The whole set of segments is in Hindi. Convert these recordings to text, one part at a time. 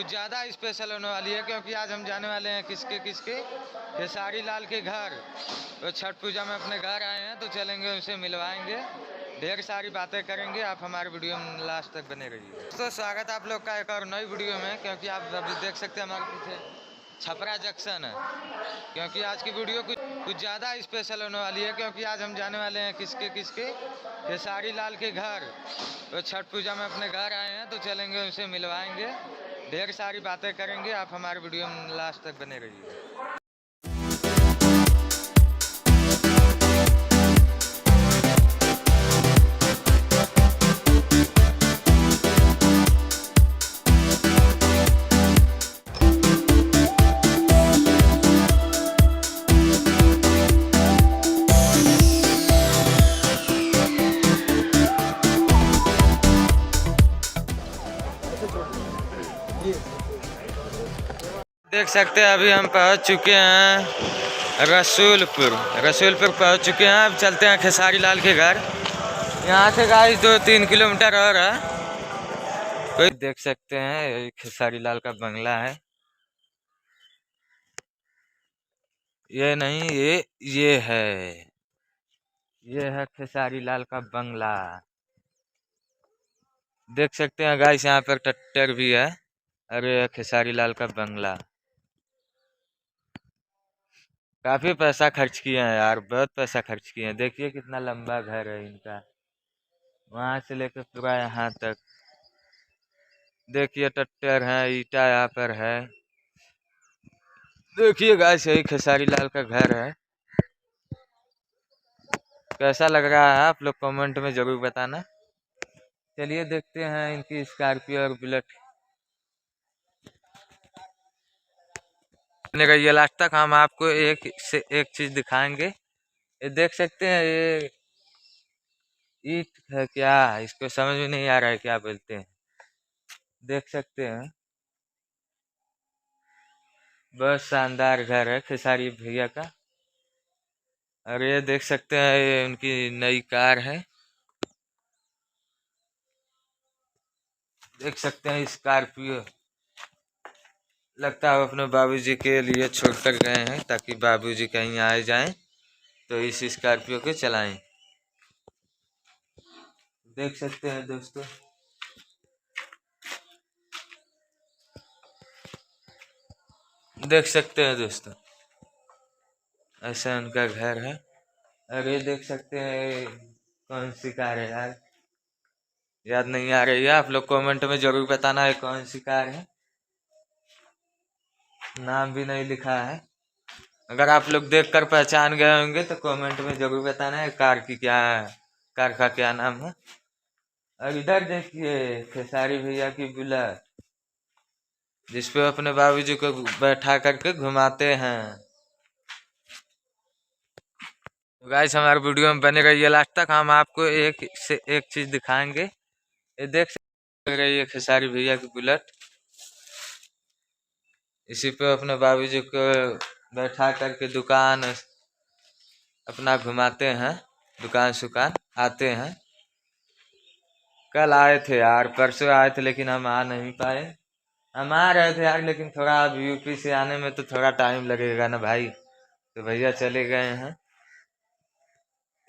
कुछ ज़्यादा स्पेशल होने वाली है, क्योंकि आज हम जाने वाले हैं किसके खेसारी लाल के घर। तो छठ पूजा में अपने घर आए हैं, तो चलेंगे उनसे मिलवाएंगे, ढेर सारी बातें करेंगे। आप हमारे वीडियो में लास्ट तक बने रहिए। तो स्वागत है आप लोग का एक और नई वीडियो में, क्योंकि आप अभी देख सकते हैं हमारे पीछे छपरा जंक्शन है। क्योंकि आज की वीडियो कुछ ज़्यादा स्पेशल होने वाली है, क्योंकि आज हम जाने वाले हैं किसके खेसारी लाल के घर। तो छठ पूजा में अपने घर आए हैं, तो चलेंगे उनसे मिलवाएंगे, ढेर सारी बातें करेंगे। आप हमारे वीडियो में लास्ट तक बने रहिए। देख सकते हैं अभी हम पहुंच चुके हैं रसूलपुर पहुंच चुके हैं। अब चलते हैं खेसारी लाल के घर। यहाँ से गाइस 2-3 किलोमीटर और है। कोई देख सकते हैं ये खेसारी लाल का बंगला है। ये नहीं, ये है खेसारी लाल का बंगला। देख सकते हैं गाइस, यहाँ पर ट्रैक्टर भी है। अरे खेसारी लाल का बंगला। काफी पैसा खर्च किए हैं यार, बहुत पैसा खर्च किए हैं। देखिए कितना लंबा घर है इनका, वहां से लेकर पूरा यहाँ तक। देखिए ट्रैक्टर है, ईटा यहाँ पर है। देखिए गाइस, यही खेसारी लाल का घर है। कैसा लग रहा है आप लोग कमेंट में जरूर बताना। चलिए देखते हैं इनकी स्कॉर्पियो और बुलेट। ये लास्ट तक हम आपको एक से एक चीज दिखाएंगे। ये देख सकते हैं, ये ईट है क्या, इसको समझ में नहीं आ रहा है क्या बोलते हैं। देख सकते हैं, बहुत शानदार घर है खेसारी भैया का। और ये देख सकते हैं, ये उनकी नई कार है। देख सकते हैं स्कॉर्पियो। लगता है अपने बाबूजी के लिए छोड़ कर गए हैं, ताकि बाबूजी कहीं आ जाएं तो इस स्कॉर्पियो को चलाएं। देख सकते हैं दोस्तों, देख सकते हैं दोस्तों, ऐसा उनका घर है। और ये देख सकते हैं कौन सी कार है यार, याद नहीं आ रही है। आप लोग कमेंट में जरूर बताना है कौन सी कार है। नाम भी नहीं लिखा है। अगर आप लोग देखकर पहचान गए होंगे तो कमेंट में जरूर बताना है कार का क्या नाम है। और इधर देखिए खेसारी भैया की बुलेट, जिसपे अपने बाबूजी को बैठा करके घुमाते हैं। तो गाइस हमारे वीडियो में बने रहिए लास्ट तक, हम आपको एक से एक चीज दिखाएंगे। ये देख सकते रहिए खेसारी भैया की बुलेट, इसी पे अपने बाबूजी को बैठा करके दुकान अपना घुमाते हैं, दुकान आते हैं। कल आए थे यार, परसों आए थे, लेकिन हम आ नहीं पाए। हम आ रहे थे यार, लेकिन थोड़ा अब यूपी से आने में तो थोड़ा टाइम लगेगा ना भाई, तो भैया चले गए हैं।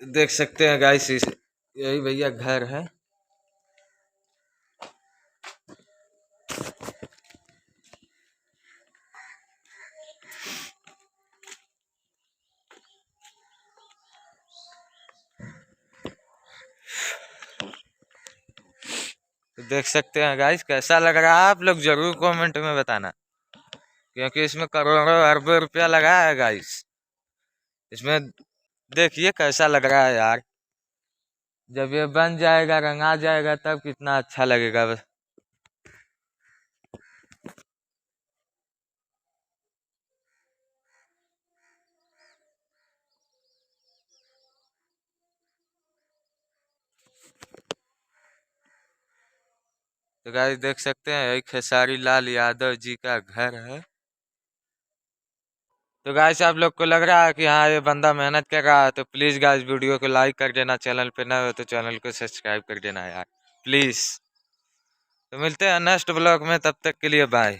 देख सकते हैं गाइस, यही भैया घर है। तो देख सकते हैं गाइस, कैसा लग रहा है आप लोग जरूर कमेंट में बताना, क्योंकि इसमें करोड़ों अरबों रुपया लगा है गाइस। इसमें देखिए कैसा लग रहा है यार, जब ये बन जाएगा, रंगा जाएगा, तब कितना अच्छा लगेगा बस। तो गाइस देख सकते हैं, यही खेसारी लाल यादव जी का घर है। तो गाइस आप लोग को लग रहा है कि हाँ ये बंदा मेहनत कर रहा है, तो प्लीज गाइस वीडियो को लाइक कर देना, चैनल पे नए हो तो चैनल को सब्सक्राइब कर देना यार प्लीज। तो मिलते हैं नेक्स्ट ब्लॉग में, तब तक के लिए बाय।